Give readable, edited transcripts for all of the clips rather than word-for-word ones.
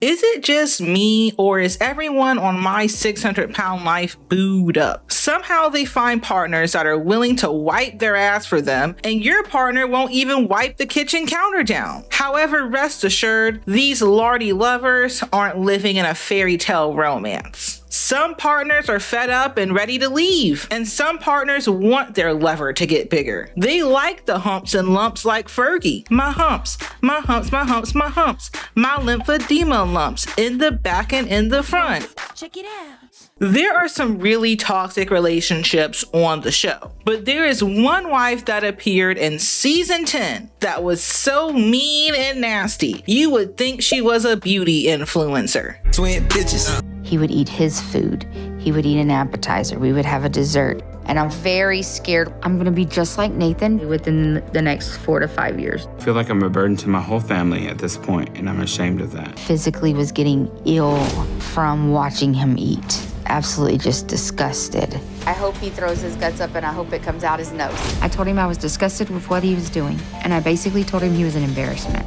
Is it just me, or is everyone on my 600-pound life booed up? Somehow they find partners that are willing to wipe their ass for them, and your partner won't even wipe the kitchen counter down. However, rest assured, these lardy lovers aren't living in a fairy tale romance. Some partners are fed up and ready to leave, and some partners want their lever to get bigger. They like the humps and lumps like Fergie. My humps, my humps, my humps, my humps, my lymphedema lumps in the back and in the front. Check it out. There are some really toxic relationships on the show, but there is one wife that appeared in season 10 that was so mean and nasty, you would think she was a beauty influencer. Twin bitches. He would eat his food. He would eat an appetizer. We would have a dessert. And I'm very scared I'm gonna be just like Nathan within the next 4 to 5 years. I feel like I'm a burden to my whole family at this point, and I'm ashamed of that. Physically was getting ill from watching him eat. Absolutely just disgusted. I hope he throws his guts up and I hope it comes out his nose. I told him I was disgusted with what he was doing, and I basically told him he was an embarrassment.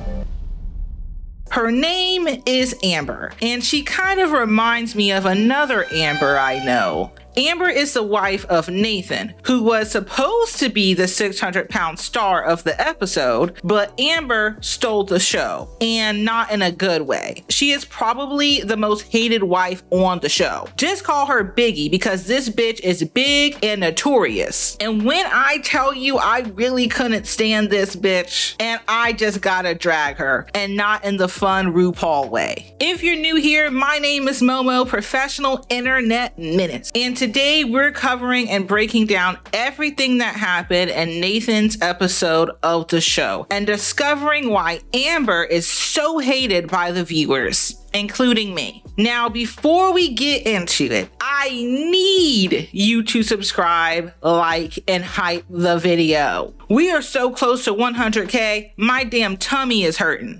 Her name is Amber, and she kind of reminds me of another Amber I know. Amber is the wife of Nathan, who was supposed to be the 600-pound star of the episode, but Amber stole the show, and not in a good way. She is probably the most hated wife on the show. Just call her Biggie, because this bitch is big and notorious. And when I tell you I really couldn't stand this bitch, and I just gotta drag her, and not in the fun RuPaul way. If you're new here, my name is Momo, Professional Internet Minutes, and today we're covering and breaking down everything that happened in Nathan's episode of the show and discovering why Amber is so hated by the viewers, including me. Now, before we get into it, I need you to subscribe, like, and hype the video. We are so close to 100K, my damn tummy is hurting.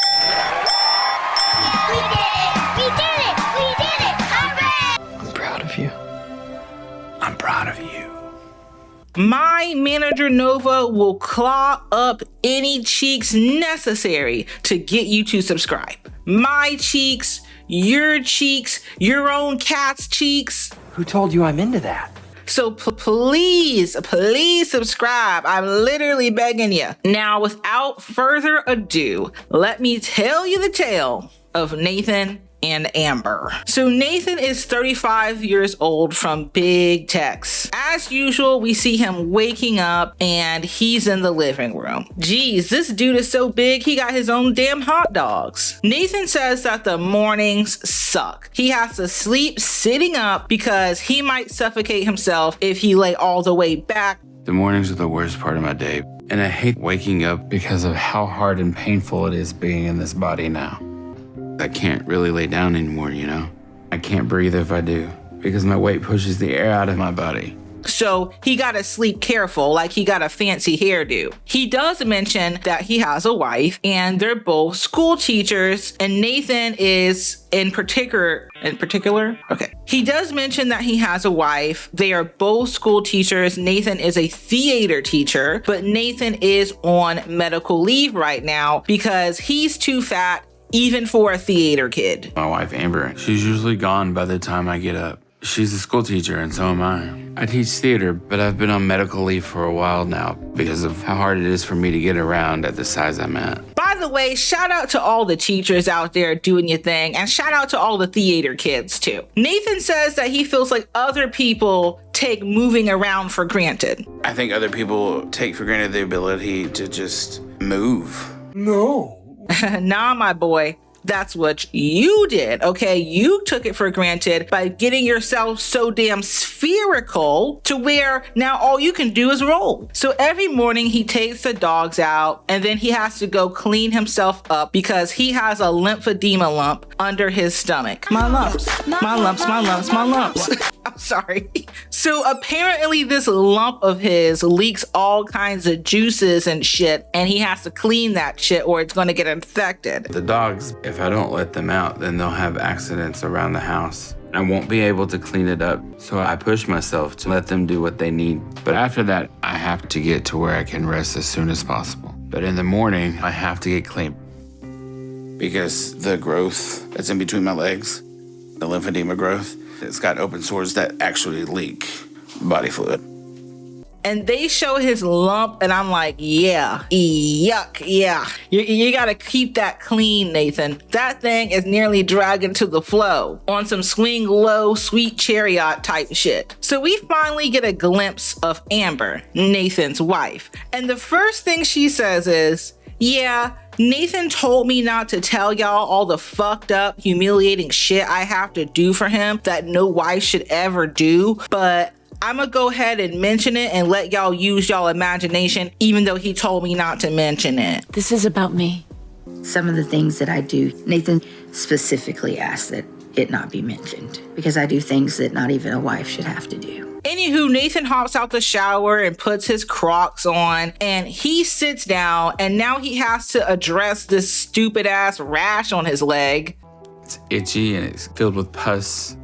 We did it! We did it! We did it! Hooray! I'm proud of you. I'm proud of you. My manager Nova will claw up any cheeks necessary to get you to subscribe. My cheeks, your own cat's cheeks. Who told you I'm into that? So please subscribe. I'm literally begging you. Now, without further ado, let me tell you the tale of Nathan and Amber. So Nathan is 35 years old from Big Tex. As usual, we see him waking up and he's in the living room. Geez, this dude is so big, he got his own damn hot dogs. Nathan says that the mornings suck. He has to sleep sitting up because he might suffocate himself if he lay all the way back. The mornings are the worst part of my day, and I hate waking up because of how hard and painful it is being in this body now. I can't really lay down anymore, you know? I can't breathe if I do, because my weight pushes the air out of my body. So he gotta sleep careful, like he got a fancy hairdo. He does mention that he has a wife and they're both school teachers, and Nathan is in particular, okay. He does mention that he has a wife. They are both school teachers. Nathan is a theater teacher, but Nathan is on medical leave right now because he's too fat even for a theater kid. My wife, Amber, she's usually gone by the time I get up. She's a school teacher, and so am I. I teach theater, but I've been on medical leave for a while now because of how hard it is for me to get around at the size I'm at. By the way, shout out to all the teachers out there doing your thing, and shout out to all the theater kids too. Nathan says that he feels like other people take moving around for granted. I think other people take for granted the ability to just move. No. Nah, my boy. That's what you did, okay? You took it for granted by getting yourself so damn spherical to where now all you can do is roll. So every morning he takes the dogs out and then he has to go clean himself up because he has a lymphedema lump under his stomach. My lumps, my lumps, my lumps, my lumps. I'm sorry. So apparently this lump of his leaks all kinds of juices and shit, and he has to clean that shit or it's gonna get infected. The dogs, if I don't let them out, then they'll have accidents around the house. I won't be able to clean it up, so I push myself to let them do what they need. But after that, I have to get to where I can rest as soon as possible. But in the morning, I have to get clean because the growth that's in between my legs, the lymphedema growth, it's got open sores that actually leak body fluid. And they show his lump, and I'm like, yeah, yuck, yeah. You gotta keep that clean, Nathan. That thing is nearly dragging to the flow on some swing low, sweet chariot type shit. So we finally get a glimpse of Amber, Nathan's wife. And the first thing she says is, yeah, Nathan told me not to tell y'all all the fucked up, humiliating shit I have to do for him that no wife should ever do, but I'm gonna go ahead and mention it and let y'all use y'all imagination, even though he told me not to mention it. This is about me. Some of the things that I do, Nathan specifically asked that it not be mentioned because I do things that not even a wife should have to do. Anywho, Nathan hops out the shower and puts his Crocs on, and he sits down, and now he has to address this stupid ass rash on his leg. It's itchy and it's filled with pus,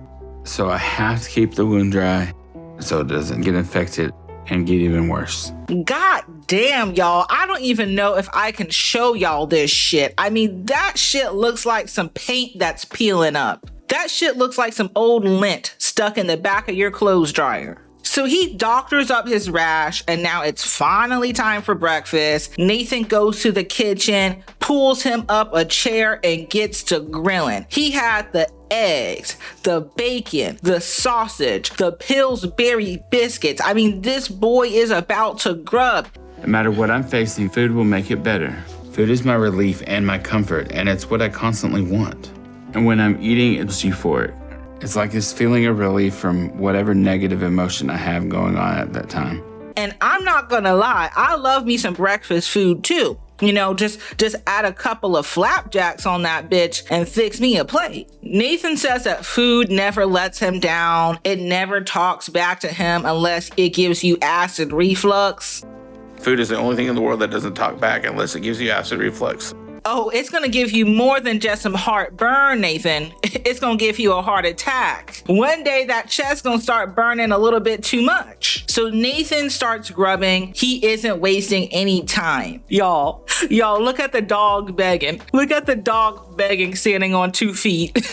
so I have to keep the wound dry so it doesn't get infected and get even worse. God damn, y'all. I don't even know if I can show y'all this shit. I mean, that shit looks like some paint that's peeling up. That shit looks like some old lint stuck in the back of your clothes dryer. So he doctors up his rash, and now it's finally time for breakfast. Nathan goes to the kitchen, pulls him up a chair, and gets to grilling. He had the eggs, the bacon, the sausage, the Pillsbury biscuits. I mean, this boy is about to grub. No matter what I'm facing, food will make it better. Food is my relief and my comfort, and it's what I constantly want. And when I'm eating, it's euphoric. It's like this feeling of relief from whatever negative emotion I have going on at that time. And I'm not gonna lie, I love me some breakfast food too. You know, just add a couple of flapjacks on that bitch and fix me a plate. Nathan says that food never lets him down. It never talks back to him unless it gives you acid reflux. Food is the only thing in the world that doesn't talk back unless it gives you acid reflux. Oh, it's gonna give you more than just some heartburn, Nathan. It's gonna give you a heart attack. One day that chest's gonna start burning a little bit too much. So Nathan starts grubbing. He isn't wasting any time. Y'all, look at the dog begging. Look at the dog begging, standing on 2 feet.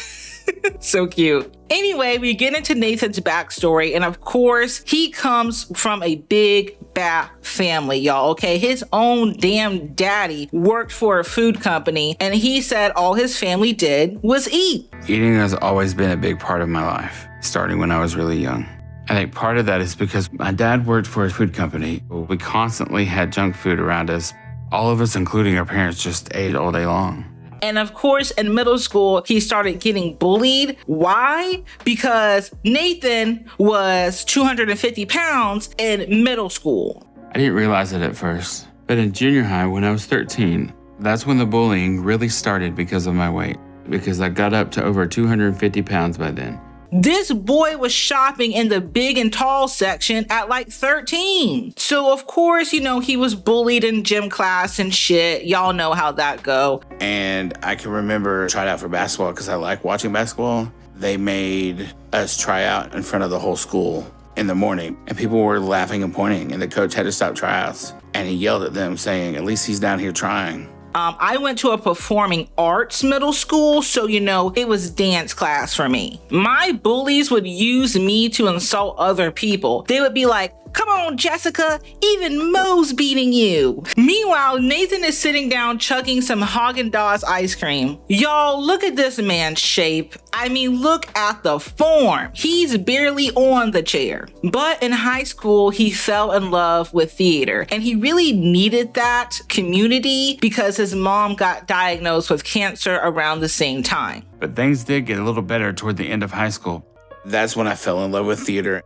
So cute. Anyway, we get into Nathan's backstory, and of course, he comes from a big bad family, y'all, okay? His own damn daddy worked for a food company, and he said all his family did was eat. Eating has always been a big part of my life, starting when I was really young. I think part of that is because my dad worked for a food company. We constantly had junk food around us. All of us, including our parents, just ate all day long. And of course, in middle school, he started getting bullied. Why? Because Nathan was 250 pounds in middle school. I didn't realize it at first, but in junior high, when I was 13, that's when the bullying really started because of my weight, because I got up to over 250 pounds by then. This boy was shopping in the big and tall section at like 13. So of course, you know, he was bullied in gym class and shit. Y'all know how that go. And I can remember trying out for basketball because I like watching basketball. They made us try out in front of the whole school in the morning, and people were laughing and pointing, and the coach had to stop tryouts. And he yelled at them saying, at least he's down here trying. I went to a performing arts middle school, so you know, it was dance class for me. My bullies would use me to insult other people. They would be like, come on, Jessica, even Mo's beating you. Meanwhile, Nathan is sitting down chugging some Haagen-Dazs ice cream. Y'all, look at this man's shape. I mean, look at the form. He's barely on the chair. But in high school, he fell in love with theater, and he really needed that community because his mom got diagnosed with cancer around the same time. But things did get a little better toward the end of high school. That's when I fell in love with theater.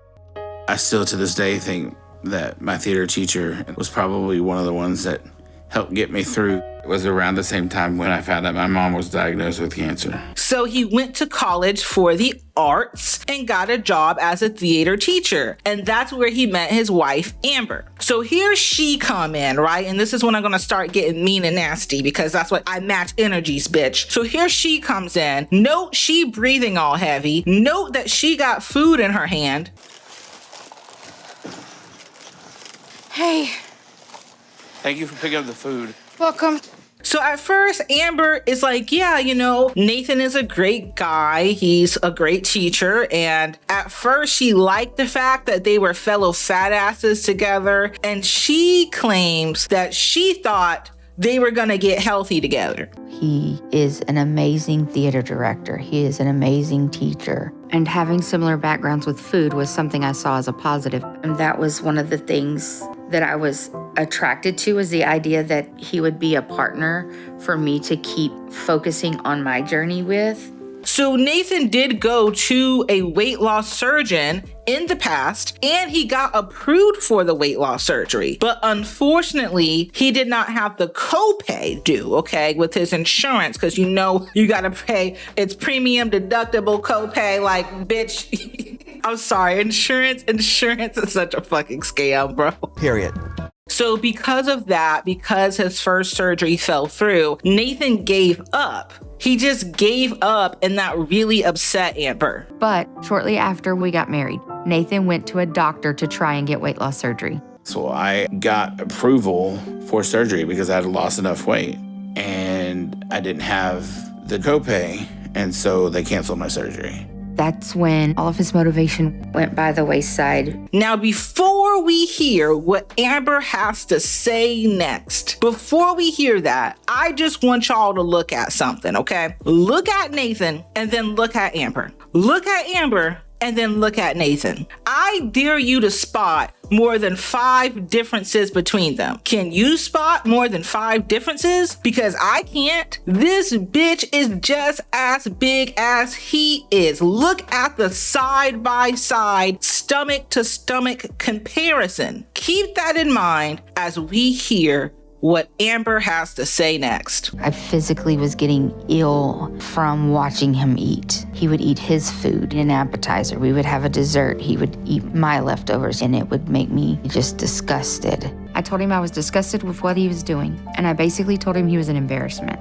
I still to this day think that my theater teacher was probably one of the ones that helped get me through. It was around the same time when I found out my mom was diagnosed with cancer. So he went to college for the arts and got a job as a theater teacher. And that's where he met his wife, Amber. So here she come in, right? And this is when I'm gonna start getting mean and nasty because that's what I match energies, bitch. So here she comes in. Note she breathing all heavy. Note that she got food in her hand. Hey, Thank you for picking up the food. welcome. So at first, Amber is like, yeah, Nathan is a great guy. He's a great teacher. And at first, she liked the fact that they were fellow fat asses together. And she claims that she thought they were going to get healthy together. He is an amazing theater director. He is an amazing teacher. And having similar backgrounds with food was something I saw as a positive. And that was one of the things that I was attracted to, was the idea that he would be a partner for me to keep focusing on my journey with. So Nathan did go to a weight loss surgeon in the past, and he got approved for the weight loss surgery. But unfortunately, he did not have the copay due, okay, with his insurance, because you gotta pay, it's premium deductible copay, like, bitch. I'm sorry, insurance is such a fucking scam, bro. Period. So because of that, because his first surgery fell through, Nathan gave up. He just gave up, and that really upset Amber. But shortly after we got married, Nathan went to a doctor to try and get weight loss surgery. So I got approval for surgery because I had lost enough weight and I didn't have the copay, and so they canceled my surgery. That's when all of his motivation went by the wayside. Now, before we hear what Amber has to say next, before we hear that, I just want y'all to look at something, okay? Look at Nathan and then look at Amber. Look at Amber and then look at Nathan. I dare you to spot more than 5 differences between them. Can you spot more than 5 differences? Because I can't. This bitch is just as big as he is. Look at the side-by-side, stomach-to-stomach comparison. Keep that in mind as we hear what Amber has to say next. I physically was getting ill from watching him eat. He would eat his food, an appetizer. We would have a dessert. He would eat my leftovers, and it would make me just disgusted. I told him I was disgusted with what he was doing, and I basically told him he was an embarrassment.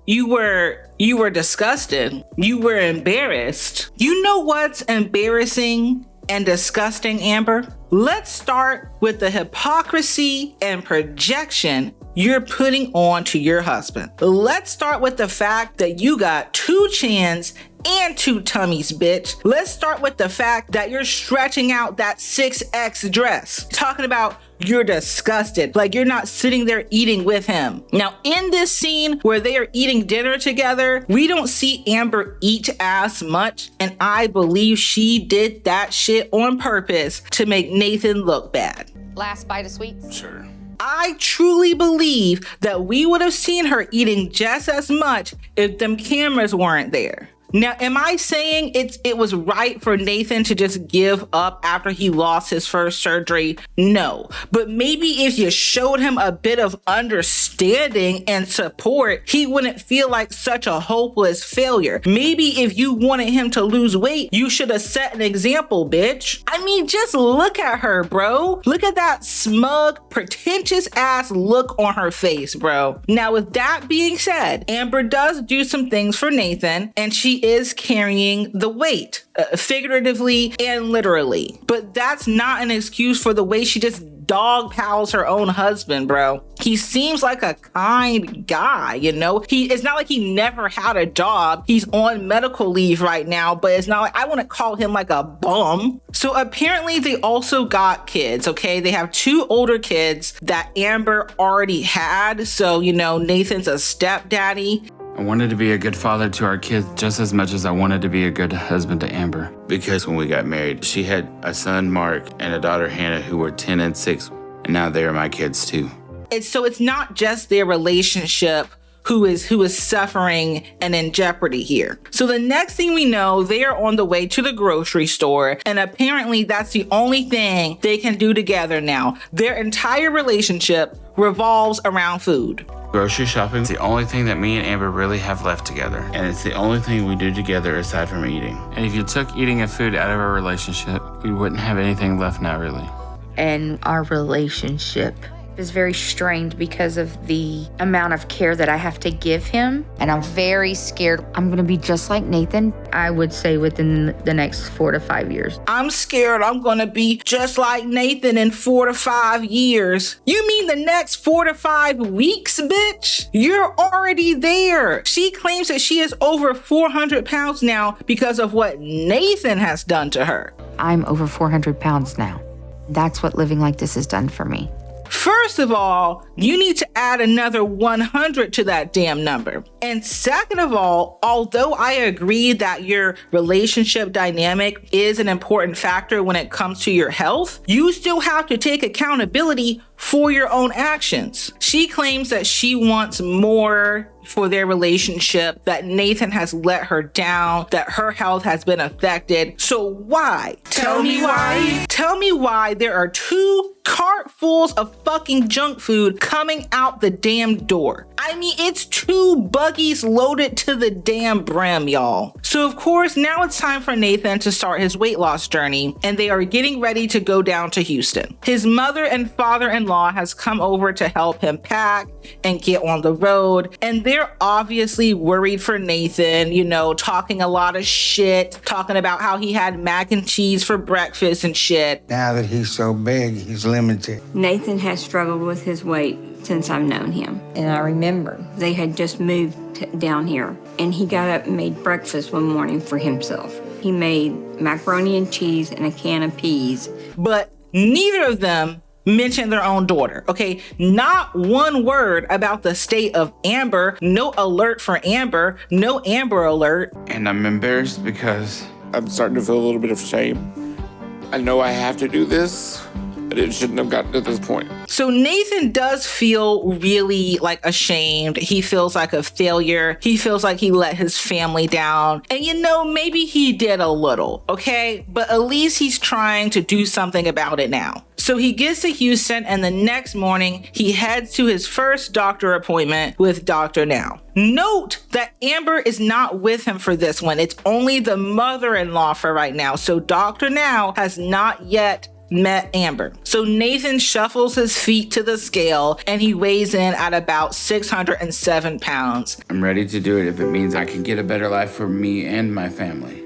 You were disgusted. You were embarrassed. You know what's embarrassing and disgusting, Amber? Let's start with the hypocrisy and projection you're putting on to your husband. Let's start with the fact that you got 2 chins and 2 tummies, bitch. Let's start with the fact that you're stretching out that 6X dress. Talking about you're disgusted, like you're not sitting there eating with him. Now, in this scene where they are eating dinner together, we don't see Amber eat as much, and I believe she did that shit on purpose to make Nathan look bad. Last bite of sweets? Sure. I truly believe that we would have seen her eating just as much if them cameras weren't there. Now, am I saying it was right for Nathan to just give up after he lost his first surgery? No. But maybe if you showed him a bit of understanding and support, he wouldn't feel like such a hopeless failure. Maybe if you wanted him to lose weight, you should have set an example, bitch. I mean, just look at her, bro. Look at that smug, pretentious ass look on her face, bro. Now, with that being said, Amber does do some things for Nathan, and she is carrying the weight, figuratively and literally. But that's not an excuse for the way she just dog pals her own husband, bro. He seems like a kind guy, it's not like he never had a job. He's on medical leave right now, but it's not like I want to call him like a bum. So apparently they also got kids, okay? They have 2 older kids that Amber already had. So, Nathan's a stepdaddy. I wanted to be a good father to our kids just as much as I wanted to be a good husband to Amber. Because when we got married, she had a son, Mark, and a daughter, Hannah, who were 10 and 6. And now they are my kids too. So it's not just their relationship who is suffering and in jeopardy here. So the next thing we know, they are on the way to the grocery store, and apparently that's the only thing they can do together now. Their entire relationship revolves around food. Grocery shopping is the only thing that me and Amber really have left together. And it's the only thing we do together aside from eating. And if you took eating and food out of our relationship, we wouldn't have anything left now, really. And our relationship is very strained because of the amount of care that I have to give him. And I'm very scared. I'm going to be just like Nathan, I would say within the next 4 to 5 years. I'm scared I'm gonna be just like Nathan in 4 to 5 years. You mean the next 4 to 5 weeks, bitch? You're already there. She claims that she is over 400 pounds now because of what Nathan has done to her. I'm over 400 pounds now. That's what living like this has done for me. First of all, you need to add another 100 to that damn number. And second of all, although I agree that your relationship dynamic is an important factor when it comes to your health, you still have to take accountability for your own actions. She claims that she wants more for their relationship, that Nathan has let her down, that her health has been affected. So why? Tell me why. Tell me why there are 2 cartfuls of fucking junk food coming out the damn door. I mean, it's 2 buggies loaded to the damn brim, y'all. So of course, now it's time for Nathan to start his weight loss journey, and they are getting ready to go down to Houston. His mother and father-in-law has come over to help him pack and get on the road, and they're obviously worried for Nathan, you know, talking a lot of shit, talking about how he had mac and cheese for breakfast and shit. Now that he's so big, he's limited. Nathan has struggled with his weight since I've known him. And I remember they had just moved down here, and he got up and made breakfast one morning for himself. He made macaroni and cheese and a can of peas. But neither of them mentioned their own daughter, okay? Not one word about the state of Amber, no alert for Amber, no Amber alert. And I'm embarrassed because I'm starting to feel a little bit of shame. I know I have to do this, but it shouldn't have gotten to this point. So Nathan does feel really like ashamed. He feels like a failure. He feels like he let his family down. And you know, maybe he did a little, okay? But at least he's trying to do something about it now. So he gets to Houston, and the next morning he heads to his first doctor appointment with Dr. Now. Note that Amber is not with him for this one. It's only the mother-in-law for right now. So Dr. Now has not yet met Amber. So Nathan shuffles his feet to the scale, and he weighs in at about 607 pounds. I'm ready to do it if it means I can get a better life for me and my family.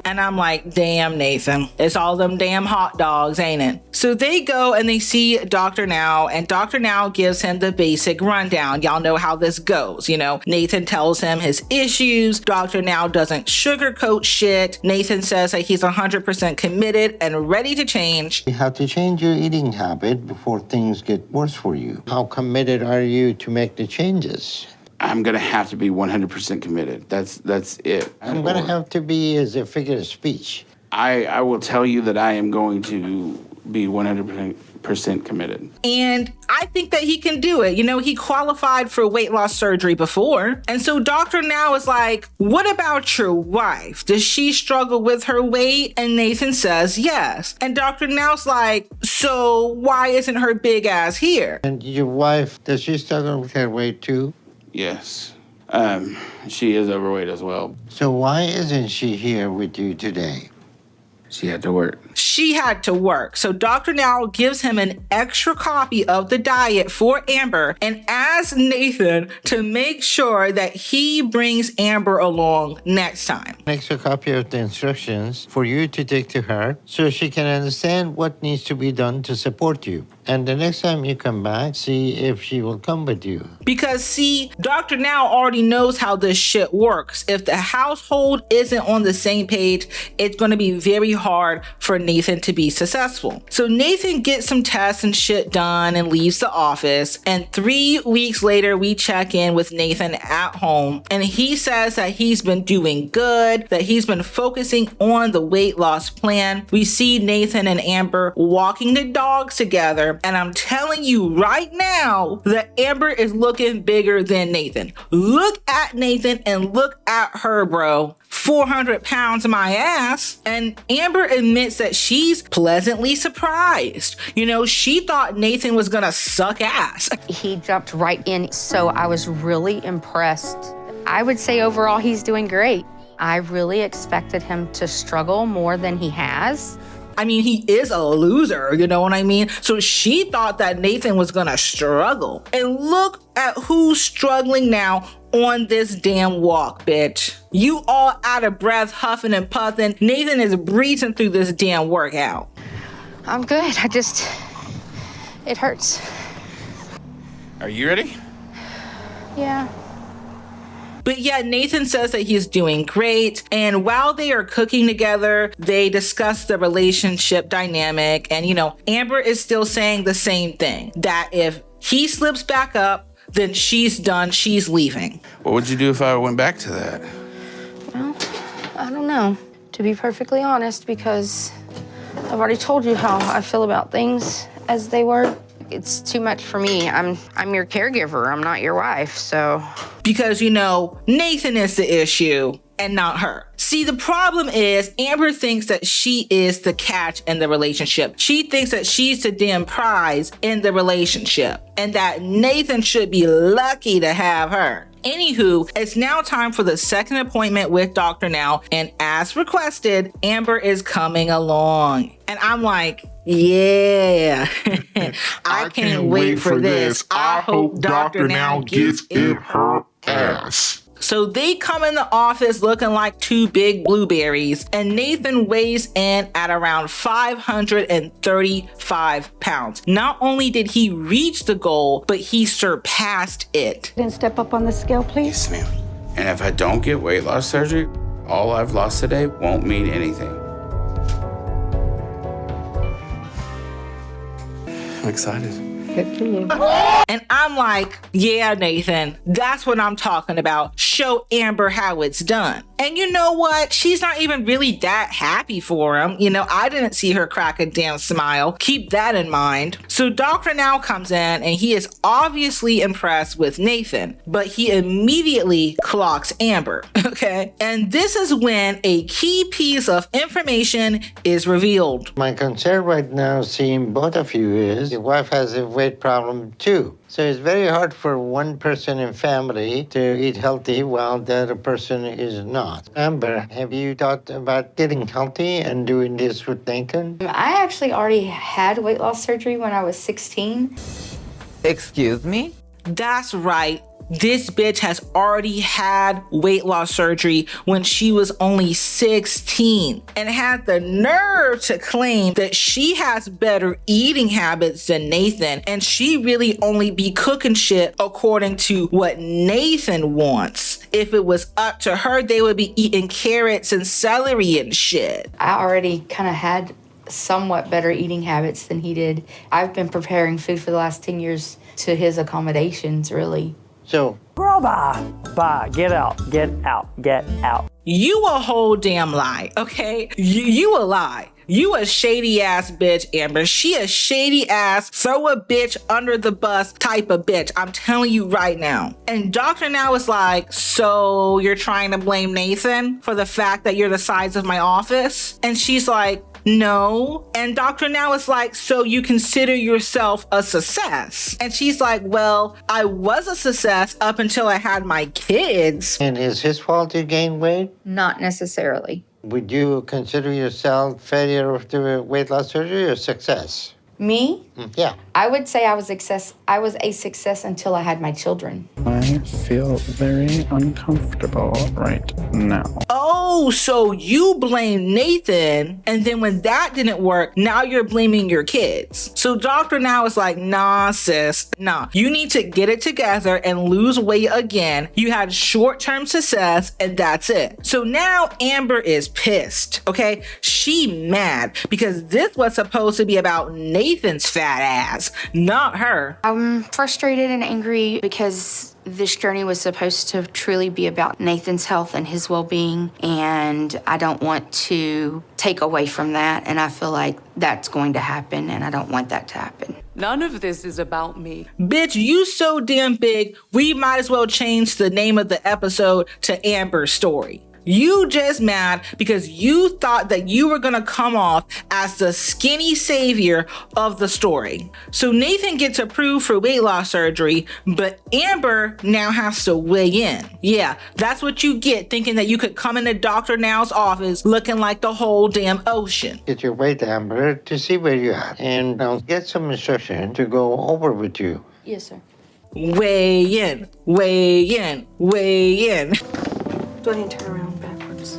And I'm like, damn, Nathan, it's all them damn hot dogs, ain't it? So they go and they see Dr. Now, and Dr. Now gives him the basic rundown. Y'all know how this goes, you know? Nathan tells him his issues. Dr. Now doesn't sugarcoat shit. Nathan says that he's 100% committed and ready to change. You have to change your eating habit before things get worse for you. How committed are you to make the changes? I'm gonna have to be 100% committed. That's it. I'm gonna have to be as a figure of speech. I will tell you that I am going to be 100% committed. And I think that he can do it. You know, he qualified for weight loss surgery before. And so Dr. Now is like, what about your wife? Does she struggle with her weight? And Nathan says yes. And Dr. Now's like, so why isn't her big ass here? And your wife, does she struggle with her weight too? Yes. She is overweight as well. So why isn't she here with you today? She had to work. She had to work. So Dr. Now gives him an extra copy of the diet for Amber and asks Nathan to make sure that he brings Amber along next time. An extra copy of the instructions for you to take to her so she can understand what needs to be done to support you. And the next time you come back, see if she will come with you. Because see, Dr. Now already knows how this shit works. If the household isn't on the same page, it's going to be very hard for Nathan to be successful. So Nathan gets some tests and shit done and leaves the office. And 3 weeks later, we check in with Nathan at home. And he says that he's been doing good, that he's been focusing on the weight loss plan. We see Nathan and Amber walking the dogs together. And I'm telling you right now that Amber is looking bigger than Nathan. Look at Nathan and look at her, bro. 400 pounds my ass. And Amber admits that she's pleasantly surprised. You know, she thought Nathan was gonna suck ass. He jumped right in, so I was really impressed. I would say overall he's doing great. I really expected him to struggle more than he has. I mean, he is a loser, you know what I mean? So she thought that Nathan was gonna struggle. And look at who's struggling now on this damn walk, bitch. You all out of breath, huffing and puffing. Nathan is breezing through this damn workout. I'm good. It hurts. Are you ready? Yeah. But yeah, Nathan says that he's doing great. And while they are cooking together, they discuss the relationship dynamic. And, Amber is still saying the same thing, that if he slips back up, then she's done. She's leaving. What would you do if I went back to that? Well, I don't know, to be perfectly honest, because I've already told you how I feel about things as they were. It's too much for me. I'm your caregiver. I'm not your wife, so. Because, Nathan is the issue and not her. See, the problem is Amber thinks that she is the catch in the relationship. She thinks that she's the damn prize in the relationship and that Nathan should be lucky to have her. Anywho, it's now time for the second appointment with Dr. Now, and as requested, Amber is coming along. And I'm like, yeah, I can't wait for this. I hope Dr. Now gets in her ass. So they come in the office looking like two big blueberries, and Nathan weighs in at around 535 pounds. Not only did he reach the goal, but he surpassed it. Then step up on the scale, please. Yes, ma'am. And if I don't get weight loss surgery, all I've lost today won't mean anything. I'm excited. Good for you. And I'm like, yeah, Nathan, that's what I'm talking about. Show Amber how it's done. And you know what? She's not even really that happy for him. I didn't see her crack a damn smile. Keep that in mind. So Dr. Now comes in and he is obviously impressed with Nathan, but he immediately clocks Amber, okay? And this is when a key piece of information is revealed. My concern right now, seeing both of you, is your wife has a weight problem too. So it's very hard for one person in family to eat healthy while the other person is not. Amber, have you thought about getting healthy and doing this with Nathan? I actually already had weight loss surgery when I was 16. Excuse me? That's right. This bitch has already had weight loss surgery when she was only 16 and had the nerve to claim that she has better eating habits than Nathan, and she really only be cooking shit according to what Nathan wants. If it was up to her, they would be eating carrots and celery and shit. I already kind of had somewhat better eating habits than he did. I've been preparing food for the last 10 years to his accommodations, really. So, Girl, bye, get out. You a whole damn lie, okay? You a lie. You a shady ass bitch, Amber. She a shady ass, throw a bitch under the bus type of bitch. I'm telling you right now. And Dr. Now is like, so you're trying to blame Nathan for the fact that you're the size of my office? And she's like, no. And Dr. Now is like, so you consider yourself a success? And she's like, well, I was a success up until I had my kids. and is his fault you gained weight? Not necessarily. Would you consider yourself failure of the weight loss surgery or success? Me? Yeah. I would say I was a success until I had my children. I feel very uncomfortable right now. Oh, so you blame Nathan, and then when that didn't work, now you're blaming your kids. So Dr. Now is like, nah, sis, nah. You need to get it together and lose weight again. You had short-term success, and that's it. So now Amber is pissed, okay? She mad because this was supposed to be about Nathan's fat ass, not her. I'm frustrated and angry because this journey was supposed to truly be about Nathan's health and his well-being, and I don't want to take away from that, and I feel like that's going to happen, and I don't want that to happen. None of this is about me. Bitch, you so damn big, we might as well change the name of the episode to Amber's Story. You just mad because you thought that you were gonna come off as the skinny savior of the story. So Nathan gets approved for weight loss surgery, but Amber now has to weigh in. Yeah, that's what you get thinking that you could come into Dr. Now's office looking like the whole damn ocean. Get your weight, Amber, to see where you're at. And I'll get some instruction to go over with you. Yes, sir. Weigh in, weigh in, weigh in. Do I need to turn around backwards?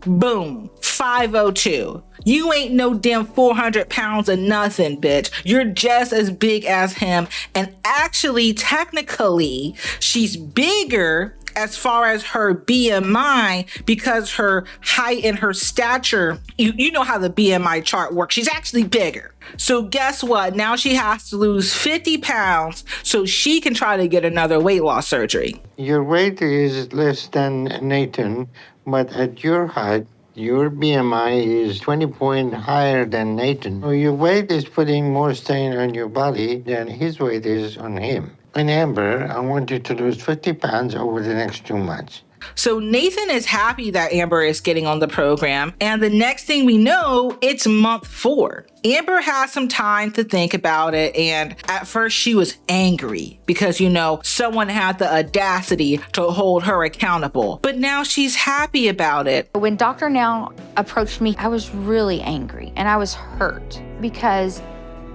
Boom, 502. You ain't no damn 400 pounds of nothing, bitch. You're just as big as him. And actually, technically, she's bigger as far as her BMI because her height and her stature, you know how the BMI chart works. She's actually bigger. So guess what? Now she has to lose 50 pounds so she can try to get another weight loss surgery. Your weight is less than Nathan, but at your height, your BMI is 20 points higher than Nathan. So your weight is putting more strain on your body than his weight is on him. And Amber, I want you to lose 50 pounds over the next 2 months. So Nathan is happy that Amber is getting on the program, and the next thing we know, it's month 4. Amber has some time to think about it, and at first she was angry because, someone had the audacity to hold her accountable, but now she's happy about it. When Dr. Now approached me, I was really angry and I was hurt because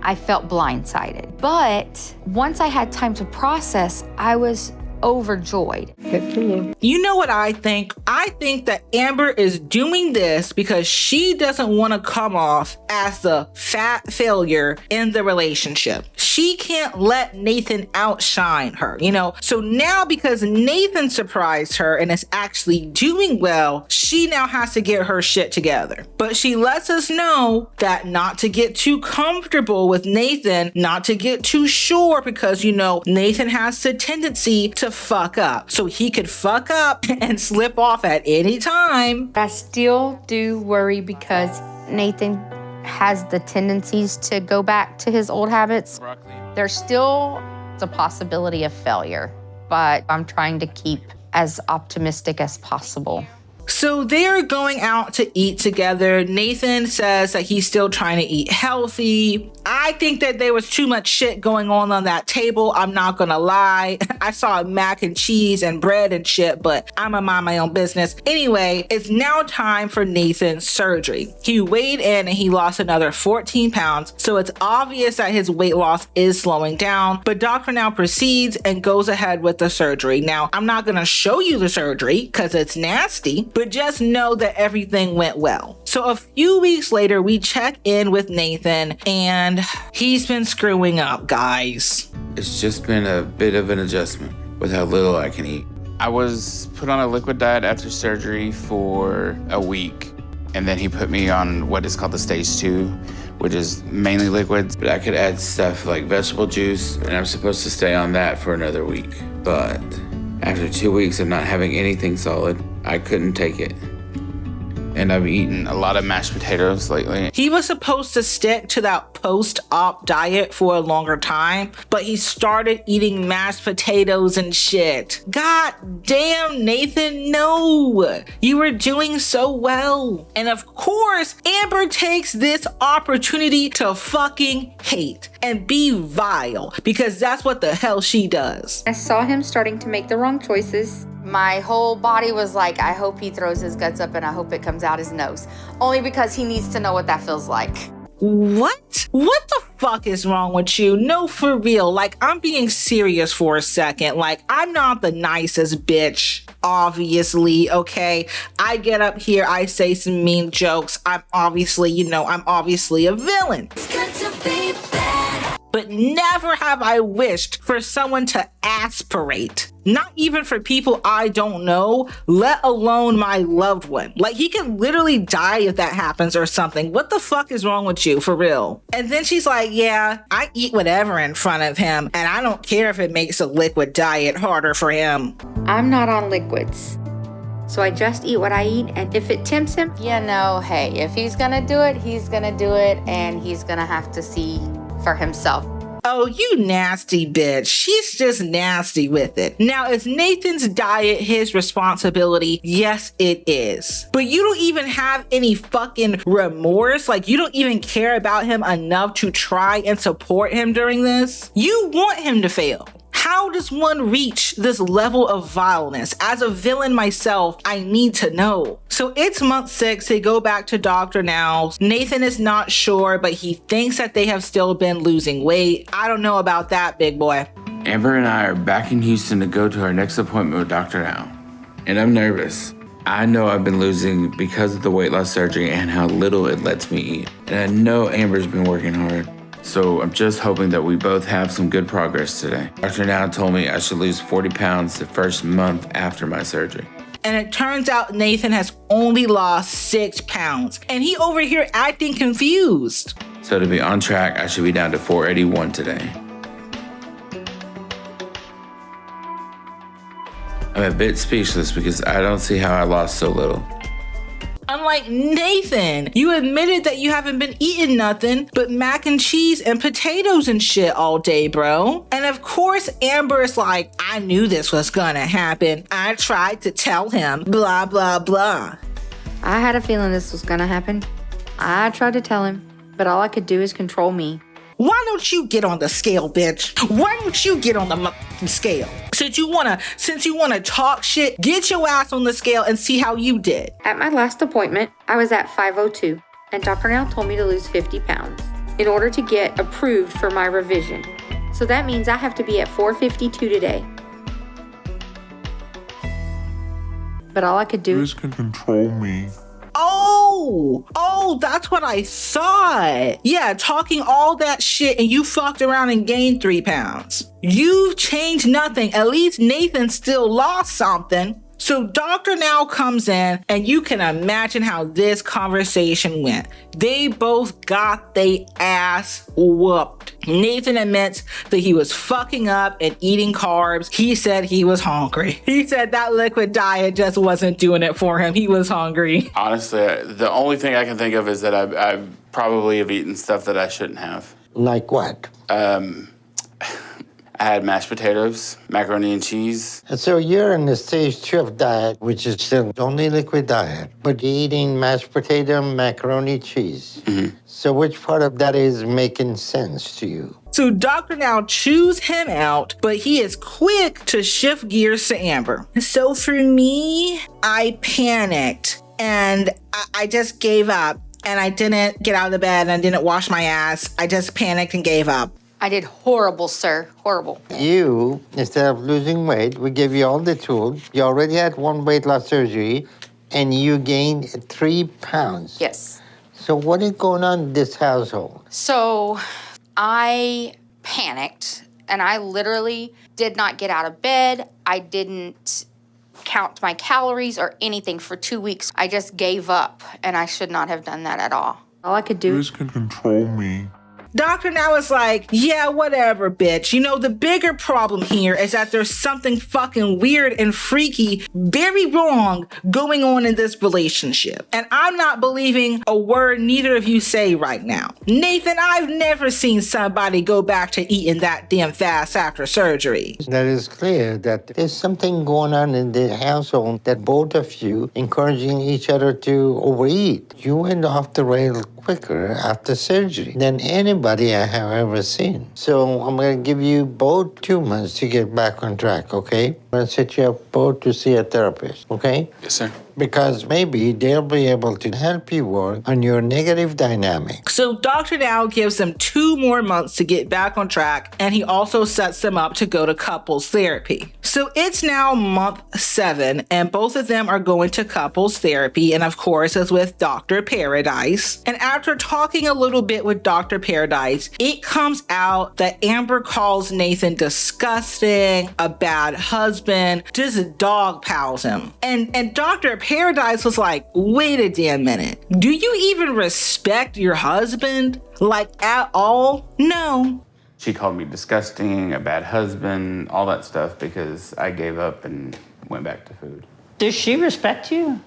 I felt blindsided. But once I had time to process, I was overjoyed. Good for you. You know what I think? I think that Amber is doing this because she doesn't want to come off as the fat failure in the relationship. She can't let Nathan outshine her, So now because Nathan surprised her and is actually doing well, she now has to get her shit together. But she lets us know that not to get too comfortable with Nathan, not to get too sure because, Nathan has the tendency to fuck up. So he could fuck up and slip off at any time. I still do worry because Nathan has the tendencies to go back to his old habits. There's still a possibility of failure, but I'm trying to keep as optimistic as possible. So they're going out to eat together. Nathan says that he's still trying to eat healthy. I think that there was too much shit going on that table. I'm not gonna lie. I saw mac and cheese and bread and shit, but I'm gonna mind my own business. Anyway, it's now time for Nathan's surgery. He weighed in and he lost another 14 pounds. So it's obvious that his weight loss is slowing down, but Dr. Now proceeds and goes ahead with the surgery. Now, I'm not gonna show you the surgery because it's nasty, but just know that everything went well. So a few weeks later, we check in with Nathan and he's been screwing up, guys. It's just been a bit of an adjustment with how little I can eat. I was put on a liquid diet after surgery for a week, and then he put me on what is called the stage 2, which is mainly liquids. But I could add stuff like vegetable juice, and I'm supposed to stay on that for another week. But after 2 weeks of not having anything solid, I couldn't take it. And I've eaten a lot of mashed potatoes lately. He was supposed to stick to that post-op diet for a longer time, but he started eating mashed potatoes and shit. God damn, Nathan, no. You were doing so well. And of course, Amber takes this opportunity to fucking hate and be vile because that's what the hell she does. I saw him starting to make the wrong choices. My whole body was like, I hope he throws his guts up and I hope it comes out his nose. Only because he needs to know what that feels like. What? What the fuck is wrong with you? No, for real. Like, I'm being serious for a second. Like, I'm not the nicest bitch, obviously, okay? I get up here, I say some mean jokes. I'm obviously, I'm obviously a villain. It's good to be bad. But never have I wished for someone to aspirate. Not even for people I don't know, let alone my loved one. Like, he can literally die if that happens or something. What the fuck is wrong with you, for real? And then she's like, yeah, I eat whatever in front of him, and I don't care if it makes a liquid diet harder for him. I'm not on liquids. So I just eat what I eat, and if it tempts him, hey, if he's gonna do it, he's gonna do it, and he's gonna have to see for himself. Oh, you nasty bitch. She's just nasty with it. Now, is Nathan's diet his responsibility? Yes, it is. But you don't even have any fucking remorse. Like, you don't even care about him enough to try and support him during this. You want him to fail. How does one reach this level of violence? As a villain myself, I need to know. So it's month 6. They go back to Dr. Now. Nathan is not sure, but he thinks that they have still been losing weight. I don't know about that, big boy. Amber and I are back in Houston to go to our next appointment with Dr. Now. And I'm nervous. I know I've been losing because of the weight loss surgery and how little it lets me eat. And I know Amber's been working hard. So I'm just hoping that we both have some good progress today. Dr. Now told me I should lose 40 pounds the first month after my surgery. And it turns out Nathan has only lost 6 pounds. And he over here acting confused. So to be on track, I should be down to 481 today. I'm a bit speechless because I don't see how I lost so little. Unlike Nathan, you admitted that you haven't been eating nothing but mac and cheese and potatoes and shit all day, bro. And of course, Amber is like, I knew this was gonna happen. I tried to tell him, blah, blah, blah. I had a feeling this was gonna happen. I tried to tell him, but all I could do is control me. Why don't you get on the scale, bitch? Why don't you get on the motherfucking scale? Since you wanna talk shit, get your ass on the scale and see how you did. At my last appointment, I was at 502, and Dr. Now told me to lose 50 pounds in order to get approved for my revision. So that means I have to be at 452 today. But all I could do This can control me. Oh, that's what I thought. Yeah, talking all that shit and you fucked around and gained 3 pounds. You've changed nothing. At least Nathan still lost something. So Dr. Now comes in and you can imagine how this conversation went. They both got their ass whooped. Nathan admits that he was fucking up and eating carbs. He said he was hungry. He said that liquid diet just wasn't doing it for him. He was hungry. Honestly, the only thing I can think of is that I probably have eaten stuff that I shouldn't have. Like what? I had mashed potatoes, macaroni and cheese. And so you're in the stage 2 of diet, which is still only liquid diet, but you're eating mashed potato, macaroni, cheese. Mm-hmm. So which part of that is making sense to you? So Dr. Now chews him out, but he is quick to shift gears to Amber. So for me, I panicked and I just gave up and I didn't get out of the bed and I didn't wash my ass. I just panicked and gave up. I did horrible, sir. Horrible. You, instead of losing weight, we gave you all the tools. You already had 1 weight loss surgery, and you gained 3 pounds. Yes. So what is going on in this household? So I panicked, and I literally did not get out of bed. I didn't count my calories or anything for 2 weeks. I just gave up, and I should not have done that at all. All I could do This can control me. Dr. Now is like, yeah, whatever, bitch. You know, the bigger problem here is that there's something fucking weird and freaky, very wrong going on in this relationship. And I'm not believing a word neither of you say right now. Nathan, I've never seen somebody go back to eating that damn fast after surgery. That is clear that there's something going on in the household that both of you encouraging each other to overeat. You went off the rail quicker after surgery than anybody I have ever seen. So I'm going to give you both 2 months to get back on track, okay? I'm going to set you up both to see a therapist, okay? Yes, sir. Because maybe they'll be able to help you work on your negative dynamics. So Dr. Now gives them 2 more months to get back on track, and he also sets them up to go to couples therapy. So it's now month 7, and both of them are going to couples therapy, and of course it's with Dr. Paradise. And after talking a little bit with Dr. Paradise, it comes out that Amber calls Nathan disgusting, a bad husband, just dog piles him. And Dr. Paradise was like, wait a damn minute. Do you even respect your husband? Like, at all? No. She called me disgusting, a bad husband, all that stuff because I gave up and went back to food. Does she respect you?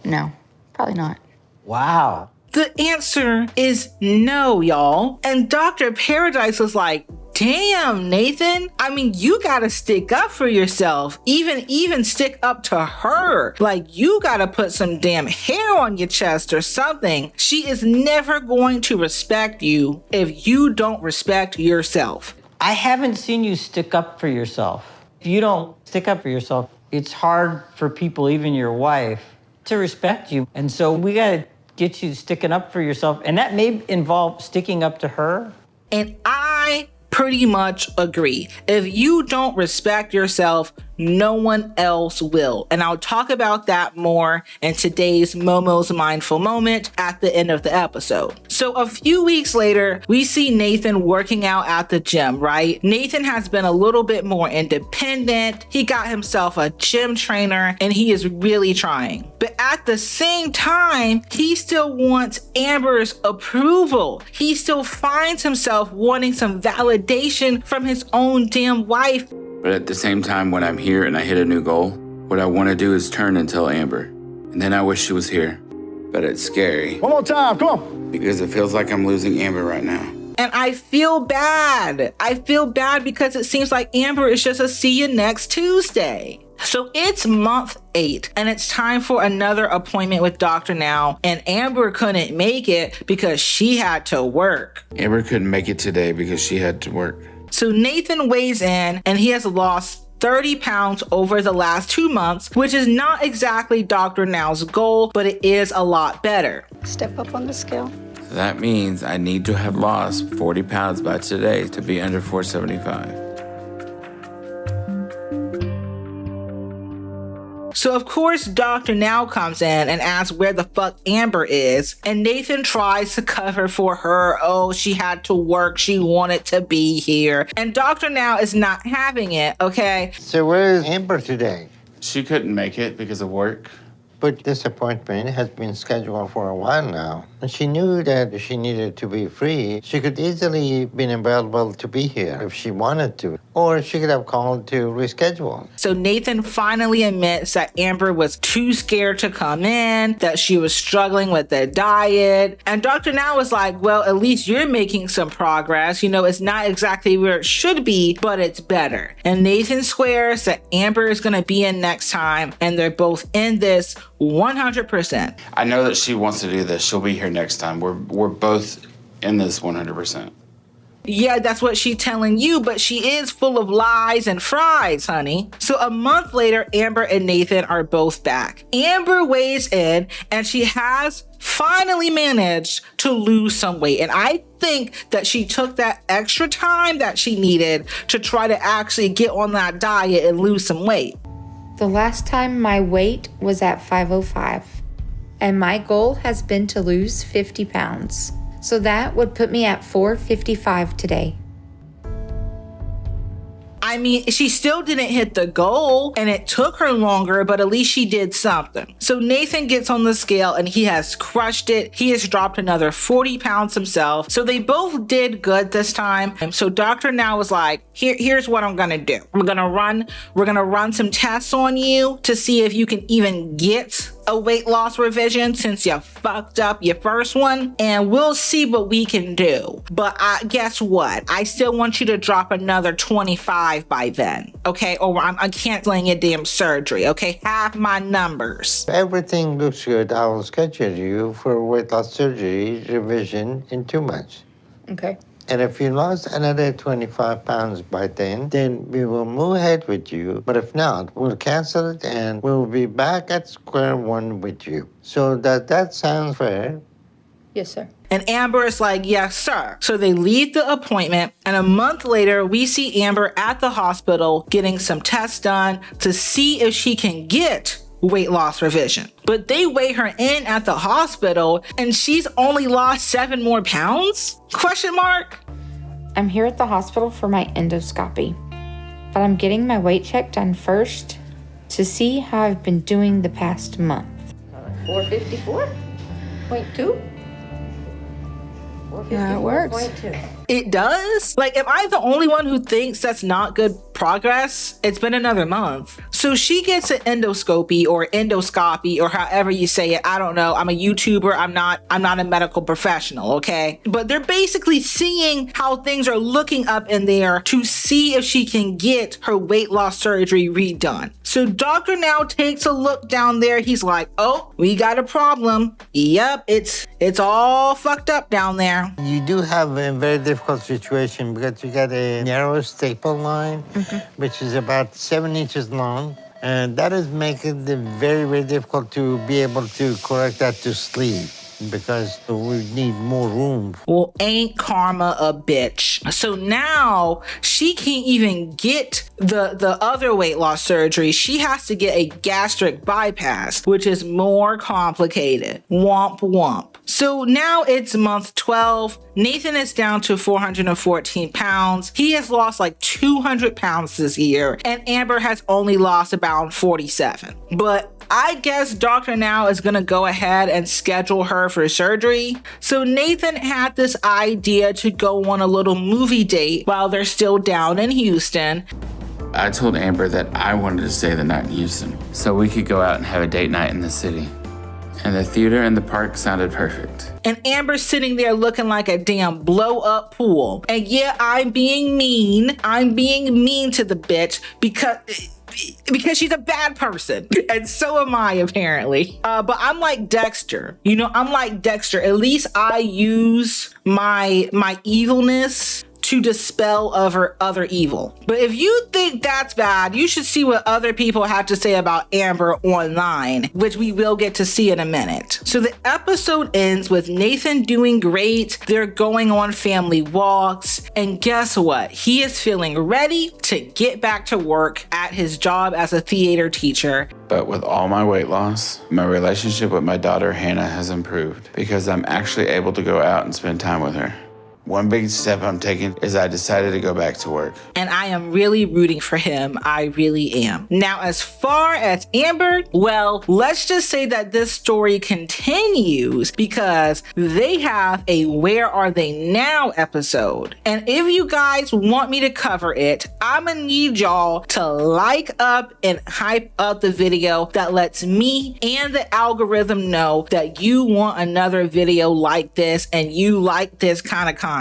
No, probably not. Wow. The answer is no, y'all. And Dr. Paradise was like, damn, Nathan. I mean, you gotta stick up for yourself. Even stick up to her. Like, you gotta put some damn hair on your chest or something. She is never going to respect you if you don't respect yourself. I haven't seen you stick up for yourself. If you don't stick up for yourself, it's hard for people, even your wife, to respect you. And so we gotta get you sticking up for yourself. And that may involve sticking up to her. And I pretty much agree. If you don't respect yourself, no one else will. And I'll talk about that more in today's Momo's Mindful Moment at the end of the episode. So a few weeks later, we see Nathan working out at the gym, right? Nathan has been a little bit more independent. He got himself a gym trainer and he is really trying. But at the same time, he still wants Amber's approval. He still finds himself wanting some validation from his own damn wife. But at the same time, when I'm here and I hit a new goal, what I want to do is turn and tell Amber. And then I wish she was here. But it's scary. One more time, come on. Because it feels like I'm losing Amber right now. And I feel bad. I feel bad because it seems like Amber is just a see you next Tuesday. So it's month 8 and it's time for another appointment with Dr. Now, and Amber couldn't make it because she had to work. Amber couldn't make it today because she had to work. So Nathan weighs in and he has lost 30 pounds over the last 2 months, which is not exactly Dr. Now's goal, but it is a lot better. Step up on the scale. So that means I need to have lost 40 pounds by today to be under 475. So of course, Dr. Now comes in and asks where the fuck Amber is, and Nathan tries to cover for her. Oh, she had to work. She wanted to be here. And Dr. Now is not having it, okay? So where is Amber today? She couldn't make it because of work. But this appointment has been scheduled for a while now. And she knew that if she needed to be free, she could easily been available to be here if she wanted to. Or she could have called to reschedule. So Nathan finally admits that Amber was too scared to come in, that she was struggling with the diet. And Dr. Now was like, well, at least you're making some progress. You know, it's not exactly where it should be, but it's better. And Nathan swears that Amber is going to be in next time, and they're both in this 100%. I know that she wants to do this. She'll be here next time. We're both in this 100%. Yeah, that's what she's telling you, but she is full of lies and fries, honey. So a month later, Amber and Nathan are both back. Amber weighs in and she has finally managed to lose some weight. And I think that she took that extra time that she needed to try to actually get on that diet and lose some weight. The last time my weight was at 505, and my goal has been to lose 50 pounds. So that would put me at 455 today. I mean, she still didn't hit the goal and it took her longer, but at least she did something. So Nathan gets on the scale and he has crushed it. He has dropped another 40 pounds himself. So they both did good this time. And so Dr. Now was like, here's what I'm gonna do. We're gonna run some tests on you to see if you can even get a weight loss revision since you fucked up your first one, and we'll see what we can do. But guess what? I still want you to drop another 25 by then, okay? Or I'm canceling your damn surgery, okay? Have my numbers. Everything looks good. I will schedule you for weight loss surgery revision in 2 months. Okay. And if you lost another 25 pounds by then we will move ahead with you. But if not, we'll cancel it and we'll be back at square one with you. So that sounds fair? Yes, sir. And Amber is like, yes, sir. So they leave the appointment, and a month later, we see Amber at the hospital getting some tests done to see if she can get weight loss revision. But they weigh her in at the hospital and she's only lost 7 more pounds? Question mark? I'm here at the hospital for my endoscopy, but I'm getting my weight check done first to see how I've been doing the past month. 454.2? Yeah, it works. It does? Like, am I the only one who thinks that's not good progress. It's been another month. So she gets an endoscopy or however you say it. I don't know. I'm a YouTuber. I'm not a medical professional, okay? But they're basically seeing how things are looking up in there to see if she can get her weight loss surgery redone. So Dr. Now takes a look down there. He's like, oh, we got a problem. Yep, it's all fucked up down there. You do have a very difficult situation because you got a narrow staple line, which is about 7 inches long. And that is making it very, very difficult to be able to correct that to sleep because we need more room. Well, ain't karma a bitch? So now she can't even get the other weight loss surgery. She has to get a gastric bypass, which is more complicated. Womp womp. So now it's month 12. Nathan is down to 414 pounds. He has lost like 200 pounds this year, and Amber has only lost about 47. But I guess Dr. Now is gonna go ahead and schedule her for surgery. So Nathan had this idea to go on a little movie date while they're still down in Houston. I told Amber that I wanted to stay the night in Houston so we could go out and have a date night in the city. And the theater and the park sounded perfect. And Amber's sitting there looking like a damn blow up pool. And yeah, I'm being mean. I'm being mean to the bitch because she's a bad person. And so am I, apparently. But I'm like Dexter. You know, I'm like Dexter. At least I use my evilness to dispel other evil. But if you think that's bad, you should see what other people have to say about Amber online, which we will get to see in a minute. So the episode ends with Nathan doing great. They're going on family walks. And guess what? He is feeling ready to get back to work at his job as a theater teacher. But with all my weight loss, my relationship with my daughter Hannah has improved because I'm actually able to go out and spend time with her. One big step I'm taking is I decided to go back to work. And I am really rooting for him. I really am. Now, as far as Amber, well, let's just say that this story continues because they have a Where Are They Now episode. And if you guys want me to cover it, I'm gonna need y'all to like up and hype up the video that lets me and the algorithm know that you want another video like this and you like this kind of content.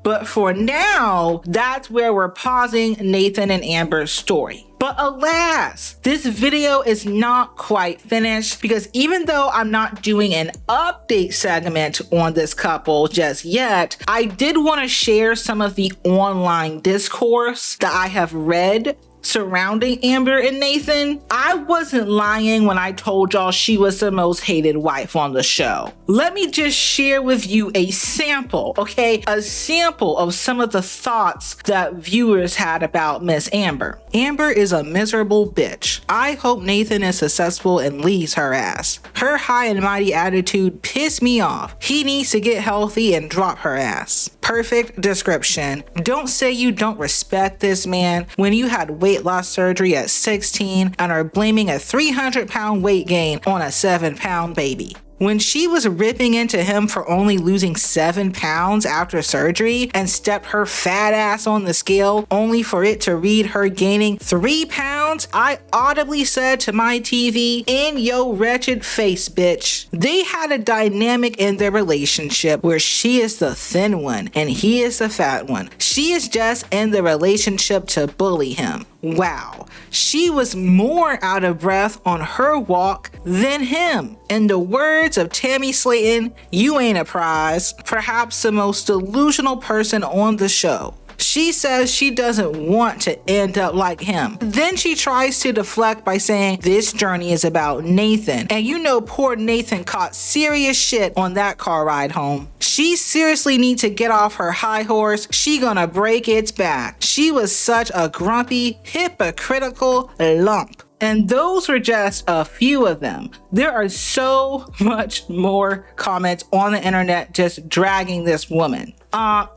But for now, that's where we're pausing Nathan and Amber's story. But alas, this video is not quite finished because even though I'm not doing an update segment on this couple just yet, I did want to share some of the online discourse that I have read surrounding Amber and Nathan. I wasn't lying when I told y'all she was the most hated wife on the show. Let me just share with you a sample, okay? A sample of some of the thoughts that viewers had about Miss Amber. Amber is a miserable bitch. I hope Nathan is successful and leaves her ass. Her high and mighty attitude pissed me off. He needs to get healthy and drop her ass. Perfect description. Don't say you don't respect this man when you had weight loss surgery at 16 and are blaming a 300-pound weight gain on a 7-pound baby. When she was ripping into him for only losing 7 pounds after surgery and stepped her fat ass on the scale only for it to read her gaining 3 pounds, I audibly said to my TV, "In yo wretched face, bitch." They had a dynamic in their relationship where she is the thin one and he is the fat one. She is just in the relationship to bully him. Wow, she was more out of breath on her walk than him. In the words of Tammy Slayton, you ain't a prize, perhaps the most delusional person on the show. She says she doesn't want to end up like him. Then she tries to deflect by saying this journey is about Nathan. And you know poor Nathan caught serious shit on that car ride home. She seriously needs to get off her high horse. She gonna break its back. She was such a grumpy, hypocritical lump. And those were just a few of them. There are so much more comments on the internet just dragging this woman.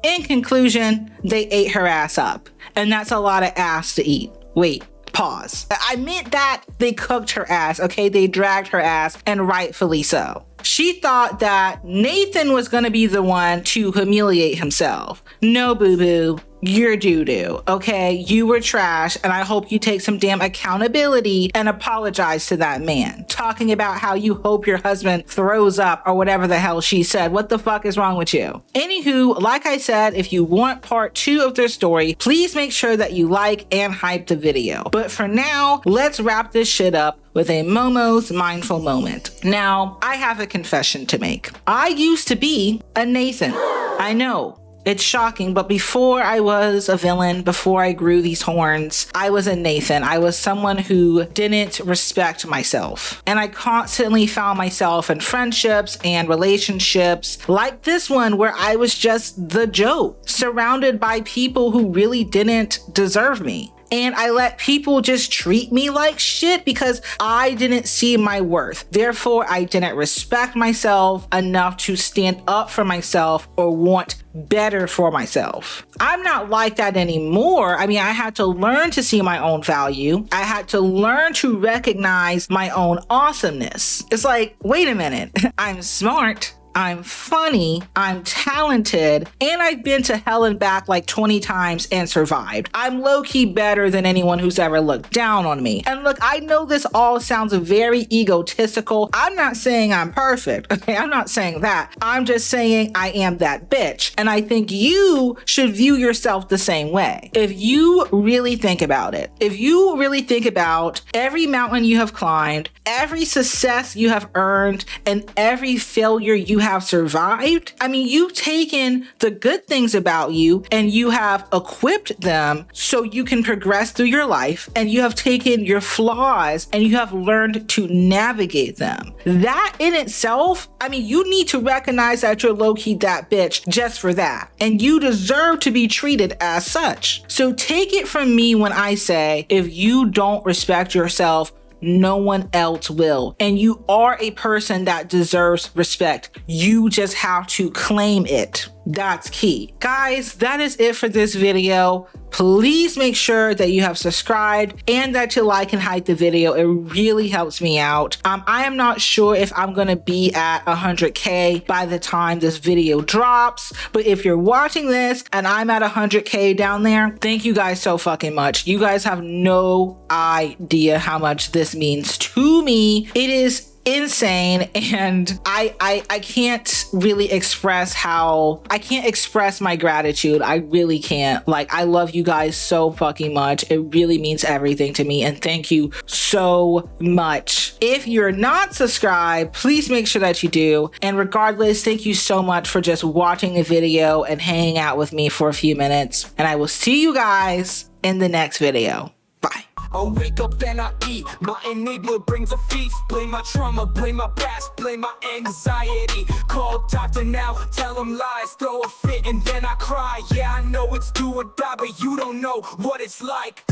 In conclusion, they ate her ass up. And that's a lot of ass to eat. Wait, pause. I meant that they cooked her ass, okay? They dragged her ass, and rightfully so. She thought that Nathan was gonna be the one to humiliate himself. No, boo-boo. you're doo-doo, okay? You were trash, and I hope you take some damn accountability and apologize to that man. Talking about how you hope your husband throws up or whatever the hell she said. What the fuck is wrong with you? Anywho, like I said, if you want part 2 of their story, please make sure that you like and hype the video. But for now, let's wrap this shit up with a Momo's mindful moment. Now, I have a confession to make. I used to be a Nathan. I know, it's shocking, but before I was a villain, before I grew these horns, I was a Nathan. I was someone who didn't respect myself. And I constantly found myself in friendships and relationships like this one where I was just the joke, surrounded by people who really didn't deserve me. And I let people just treat me like shit because I didn't see my worth. Therefore, I didn't respect myself enough to stand up for myself or want better for myself. I'm not like that anymore. I mean, I had to learn to see my own value. I had to learn to recognize my own awesomeness. It's like, wait a minute, I'm smart. I'm funny, I'm talented, and I've been to hell and back like 20 times and survived. I'm low-key better than anyone who's ever looked down on me. And look, I know this all sounds very egotistical. I'm not saying I'm perfect, okay? I'm not saying that. I'm just saying I am that bitch. And I think you should view yourself the same way. If you really think about it, if you really think about every mountain you have climbed, every success you have earned, and every failure you have survived, I mean, you've taken the good things about you and you have equipped them so you can progress through your life, and you have taken your flaws and you have learned to navigate them. That in itself, I mean, you need to recognize that you're low-key that bitch just for that. And you deserve to be treated as such. So take it from me when I say, if you don't respect yourself, no one else will. And you are a person that deserves respect. You just have to claim it. That's key. Guys, that is it for this video. Please make sure that you have subscribed and that you like and hype the video. It really helps me out. I am not sure if I'm gonna be at 100K by the time this video drops, but if you're watching this and I'm at 100K down there, thank you guys so fucking much. You guys have no idea how much this means to me. It is insane, and I can't really express I can't express my gratitude. I really can't. Like, I love you guys so fucking much. It really means everything to me, and thank you so much. If you're not subscribed, please make sure that you do. And regardless, thank you so much for just watching the video and hanging out with me for a few minutes, and I will see you guys in the next video. Bye. I wake up and I eat, my enabler brings a feast. Blame my trauma, blame my past, blame my anxiety. Call doctor now, tell him lies, throw a fit and then I cry. Yeah, I know it's do or die, but you don't know what it's like.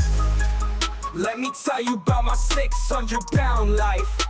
Let me tell you about my 600-pound life.